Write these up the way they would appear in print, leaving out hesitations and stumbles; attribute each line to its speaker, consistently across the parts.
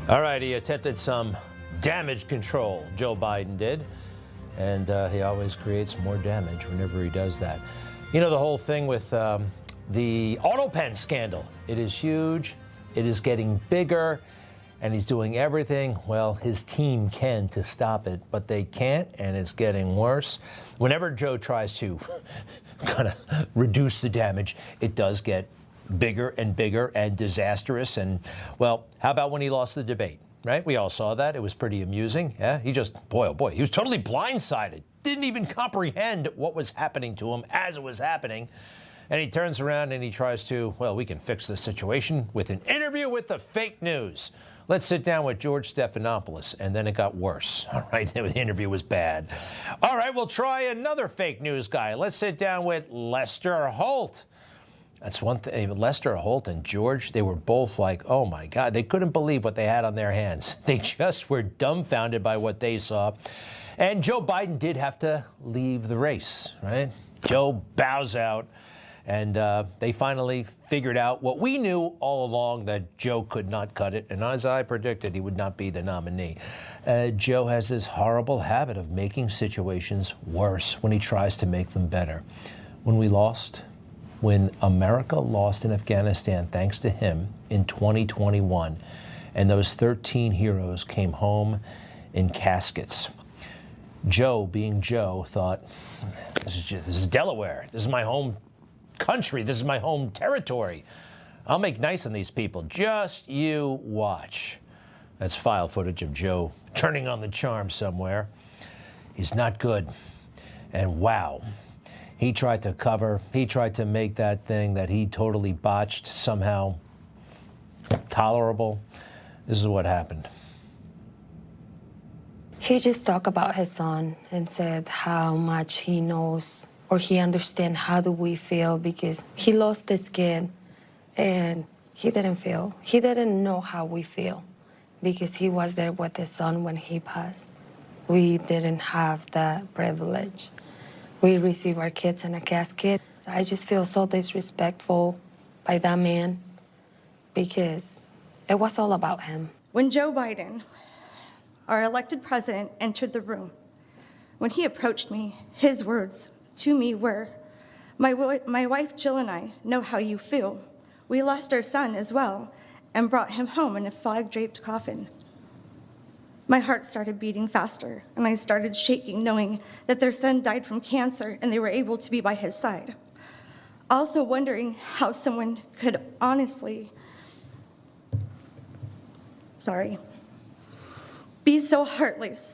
Speaker 1: All right, he attempted some damage control, Joe Biden did, and he always creates more damage whenever he does that. You know, the whole thing with the Autopen scandal, it is huge, it is getting bigger, and he's doing everything, well, his team can to stop it, but they can't, and it's getting worse. Whenever Joe tries to kind of reduce the damage, it does get bigger and disastrous. And, well, how about when he lost the debate, right? We all saw that. It was pretty amusing. Yeah, he just, boy, oh boy, he was totally blindsided. Didn't even comprehend what was happening to him as it was happening. And he turns around and he tries to, well, we can fix this situation with an interview with the fake news. Let's sit down with George Stephanopoulos. And then it got worse. All right, the interview was bad. All right, we'll try another fake news guy. Let's sit down with Lester Holt. That's one thing. Lester Holt and George, they were both like, oh, my God. They couldn't believe what they had on their hands. They just were dumbfounded by what they saw. And Joe Biden did have to leave the race, right? Joe bows out. And they finally figured out what we knew all along, that Joe could not cut it. And as I predicted, he would not be the nominee. Joe has this horrible habit of making situations worse when he tries to make them better. When we lost, when America lost in Afghanistan, thanks to him, in 2021, and those 13 heroes came home in caskets, Joe, being Joe, thought, this is Delaware. This is my home country. This is my home territory. I'll make nice on these people. Just you watch. That's file footage of Joe turning on the charm somewhere. He's not good. And wow, he tried to cover, he tried to make that thing that he totally botched somehow tolerable. This is what happened.
Speaker 2: He just talked about his son and said how much he knows or he understands how do we feel, because he lost his kid and he didn't know how we feel, because he was there with his son when he passed. We didn't have that privilege. We receive our kids in a casket. I just feel so disrespectful by that man, because it was all about him.
Speaker 3: When Joe Biden, our elected president, entered the room, when he approached me, his words to me were, my wife Jill and I know how you feel. We lost our son as well and brought him home in a flag-draped coffin. My heart started beating faster, and I started shaking, knowing that their son died from cancer and they were able to be by his side. Also wondering how someone could honestly, be so heartless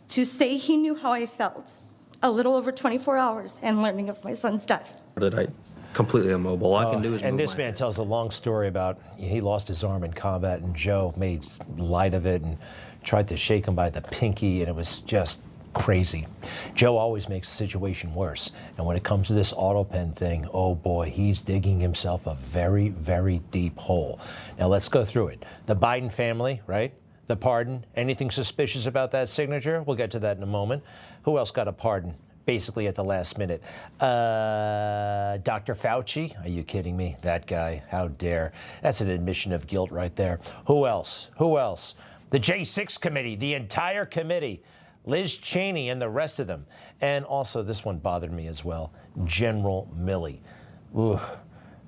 Speaker 3: to say he knew how I felt a little over 24 hours and learning of my son's death.
Speaker 4: I completely immobile. All I can do is move.
Speaker 1: And this man tells a long story about he lost his arm in combat, and Joe made light of it and tried to shake him by the pinky, and it was just crazy. Joe always makes the situation worse. And when it comes to this Autopen thing, oh boy, he's digging himself a very, very deep hole. Now let's go through it. The Biden family, right? The pardon. Anything suspicious about that signature? We'll get to that in a moment. Who else got a pardon? Basically at the last minute. Dr. Fauci? Are you kidding me? That guy, how dare. That's an admission of guilt right there. Who else? Who else? The J6 committee, the entire committee. Liz Cheney and the rest of them. And also, this one bothered me as well, General Milley. Ooh,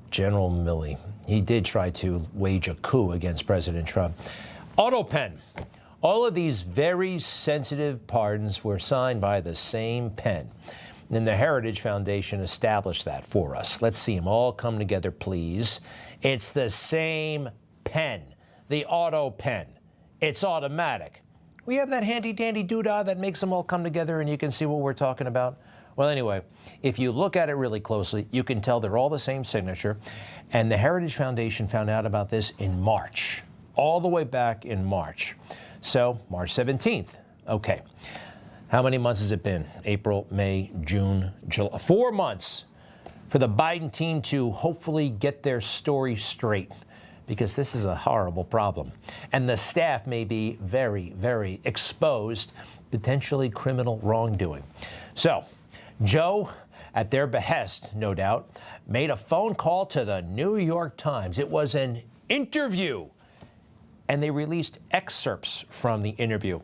Speaker 1: General Milley. He did try to wage a coup against President Trump. Autopen. All of these very sensitive pardons were signed by the same pen. And the Heritage Foundation established that for us. Let's see them all come together, please. It's the same pen, the Autopen. It's automatic. We have that handy-dandy doodah that makes them all come together and you can see what we're talking about. Well, anyway, if you look at it really closely, you can tell they're all the same signature. And the Heritage Foundation found out about this in March, all the way back in March. So, March 17th. Okay. How many months has it been? April, May, June, July. 4 months for the Biden team to hopefully get their story straight, because this is a horrible problem. And the staff may be very, very exposed, potentially criminal wrongdoing. So, Joe, at their behest, no doubt, made a phone call to the New York Times. It was an interview. and they released excerpts from the interview.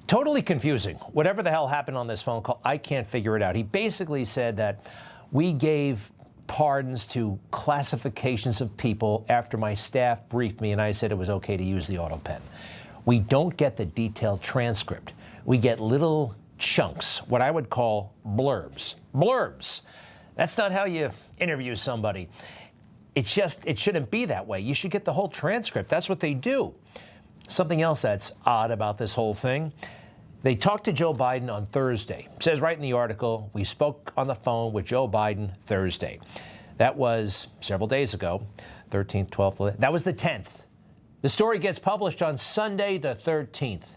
Speaker 1: Totally confusing. Whatever the hell happened on this phone call, I can't figure it out. He basically said that we gave pardons to classifications of people after my staff briefed me and I said it was okay to use the Autopen. We don't get the detailed transcript. We get little chunks, what I would call blurbs. Blurbs. That's not how you interview somebody. It shouldn't be that way. You should get the whole transcript. That's what they do. Something else that's odd about this whole thing, they talked to Joe Biden on Thursday. It says right in the article, we spoke on the phone with Joe Biden Thursday. That was several days ago, 13th, 12th, that was the 10th. The story gets published on Sunday the 13th.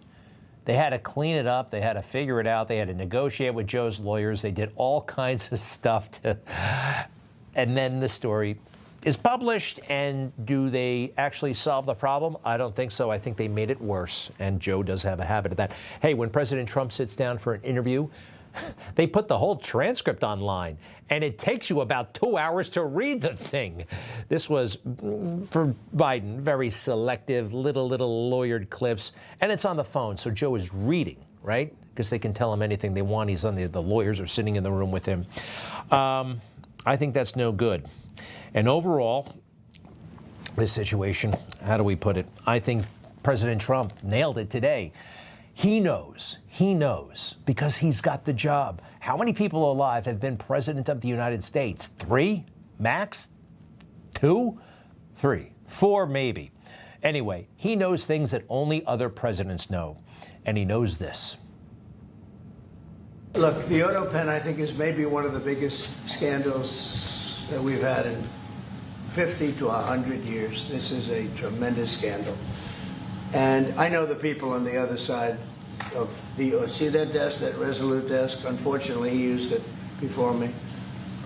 Speaker 1: They had to clean it up. They had to figure it out. They had to negotiate with Joe's lawyers. They did all kinds of stuff and then the story is published. And do they actually solve the problem? I don't think so. I think they made it worse. And Joe does have a habit of that. Hey, when President Trump sits down for an interview, they put the whole transcript online, and it takes you about 2 hours to read the thing. This was, for Biden, very selective, little lawyered clips, and it's on the phone, so Joe is reading, right? Because they can tell him anything they want. He's on the lawyers are sitting in the room with him. I think that's no good. And overall, this situation, how do we put it? I think President Trump nailed it today. He knows, because he's got the job. How many people alive have been president of the United States? 3? Max? 2? 3? 4 maybe. Anyway, he knows things that only other presidents know, and he knows this.
Speaker 5: Look, the Autopen, I think, is maybe one of the biggest scandals that we've had in 50 to 100 years. This is a tremendous scandal. And I know the people on the other side of the, see that desk, that Resolute desk? Unfortunately, he used it before me.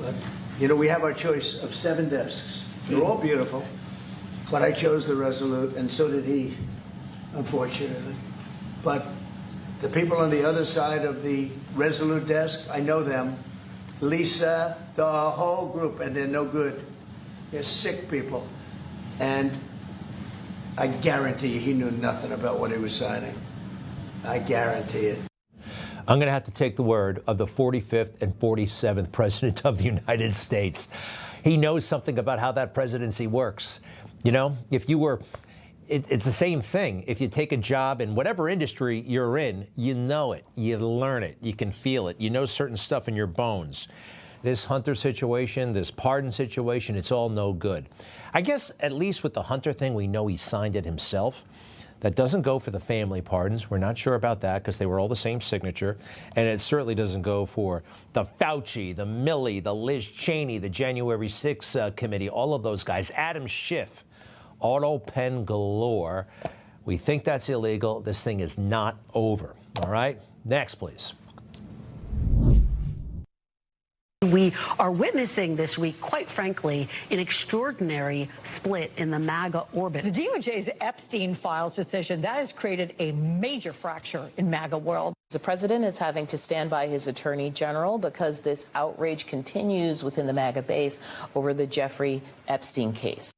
Speaker 5: But, you know, we have our choice of 7 desks. They're all beautiful, but I chose the Resolute, and so did he, unfortunately. But the people on the other side of the Resolute desk, I know them. Lisa, the whole group, and they're no good. They're sick people. And I guarantee you he knew nothing about what he was signing. I guarantee it.
Speaker 1: I'm going to have to take the word of the 45th and 47th President of the United States. He knows something about how that presidency works. You know, if you were, it's the same thing. If you take a job in whatever industry you're in, you know it, you learn it, you can feel it, you know certain stuff in your bones. This Hunter situation, this pardon situation, it's all no good. I guess at least with the Hunter thing, we know he signed it himself. That doesn't go for the family pardons. We're not sure about that because they were all the same signature. And it certainly doesn't go for the Fauci, the Milley, the Liz Cheney, the January 6th committee, all of those guys. Adam Schiff, Autopen galore. We think that's illegal. This thing is not over. All right? Next, please.
Speaker 6: We are witnessing this week, quite frankly, an extraordinary split in the MAGA orbit.
Speaker 7: The DOJ's Epstein files decision, that has created a major fracture in MAGA world.
Speaker 8: The president is having to stand by his attorney general because this outrage continues within the MAGA base over the Jeffrey Epstein case.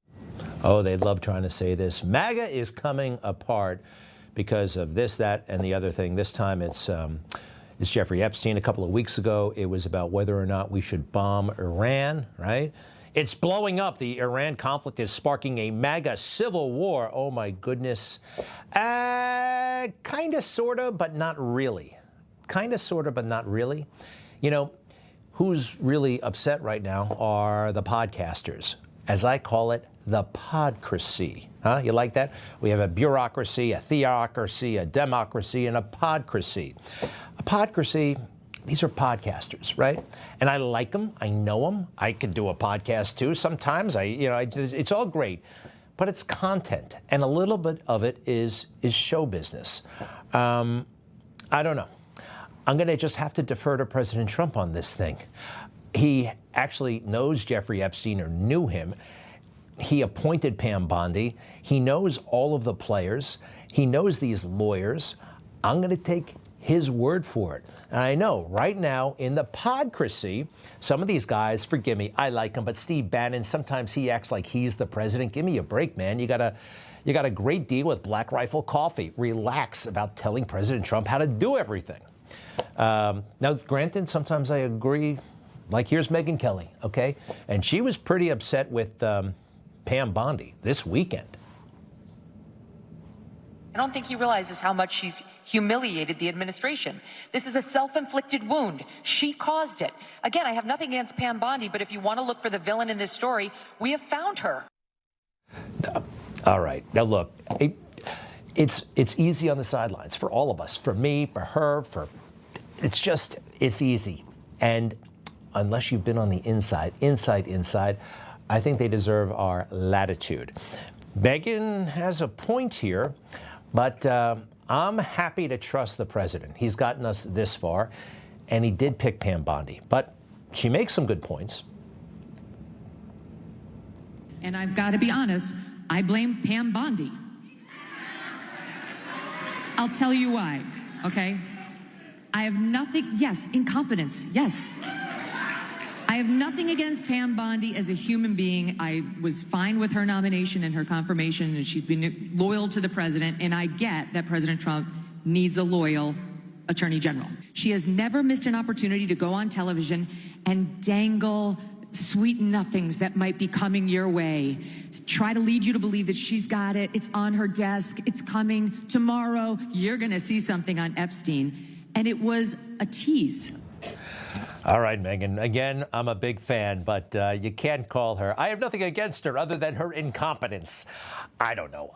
Speaker 1: Oh, they love trying to say this. MAGA is coming apart because of this, that, and the other thing. This time it's Jeffrey Epstein. A couple of weeks ago, it was about whether or not we should bomb Iran, right? It's blowing up. The Iran conflict is sparking a MAGA civil war. Oh, my goodness. Kind of, sort of, but not really. Kind of, sort of, but not really. You know, who's really upset right now are the podcasters. As I call it, the podcracy. Huh? You like that? We have a bureaucracy, a theocracy, a democracy, and a podcracy. A podcracy, these are podcasters, right? And I like them. I know them. I could do a podcast too. Sometimes it's all great, but it's content, and a little bit of it is show business. I don't know. I'm going to just have to defer to President Trump on this thing. He actually knows Jeffrey Epstein, or knew him. He appointed Pam Bondi. He knows all of the players. He knows these lawyers. I'm going to take his word for it. And I know right now in the podcracy, some of these guys, forgive me, I like him, but Steve Bannon, sometimes he acts like he's the president. Give me a break, man. You gotta You got a great deal with Black Rifle Coffee. Relax about telling President Trump how to do everything. Now, granted, sometimes I agree. Like, here's Megyn Kelly, okay? And she was pretty upset with Pam Bondi this weekend.
Speaker 9: I don't think he realizes how much she's humiliated the administration. This is a self-inflicted wound. She caused it. Again, I have nothing against Pam Bondi, but if you want to look for the villain in this story, we have found her.
Speaker 1: All right. Now, look, it's easy on the sidelines for all of us, for me, for her, it's easy. And unless you've been on the inside, I think they deserve our latitude. Megyn has a point here. But I'm happy to trust the president. He's gotten us this far, and he did pick Pam Bondi. But she makes some good points.
Speaker 10: And I've got to be honest, I blame Pam Bondi. I'll tell you why, okay? I have nothing, yes, incompetence, yes. I have nothing against Pam Bondi as a human being. I was fine with her nomination and her confirmation, and she's been loyal to the president, and I get that President Trump needs a loyal attorney general. She has never missed an opportunity to go on television and dangle sweet nothings that might be coming your way. Try to lead you to believe that she's got it, it's on her desk, it's coming tomorrow, you're gonna see something on Epstein. And it was a tease.
Speaker 1: All right, Megyn. Again, I'm a big fan, but you can't call her. I have nothing against her other than her incompetence. I don't know.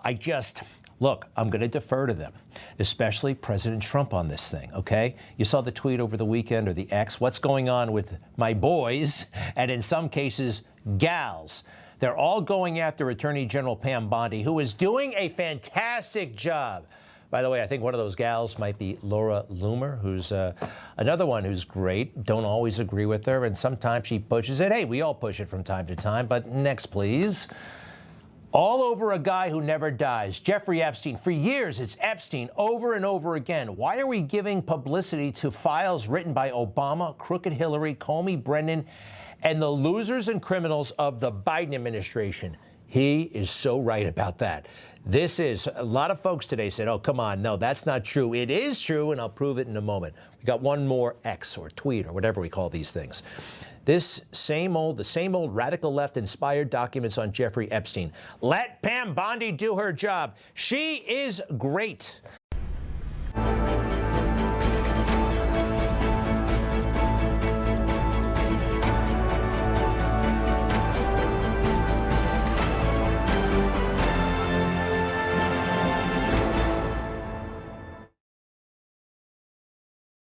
Speaker 1: Look, I'm going to defer to them, especially President Trump on this thing, okay? You saw the tweet over the weekend or the X. What's going on with my boys and in some cases, gals? They're all going after Attorney General Pam Bondi, who is doing a fantastic job. By the way, I think one of those gals might be Laura Loomer, who's another one who's great. Don't always agree with her, and sometimes she pushes it. Hey, we all push it from time to time, but next, please. All over a guy who never dies, Jeffrey Epstein. For years, it's Epstein over and over again. Why are we giving publicity to files written by Obama, crooked Hillary, Comey, Brennan, and the losers and criminals of the Biden administration? He is so right about that. A lot of folks today said, oh, come on, no, that's not true. It is true, and I'll prove it in a moment. We got one more X or tweet or whatever we call these things. The same old radical left-inspired documents on Jeffrey Epstein. Let Pam Bondi do her job. She is great.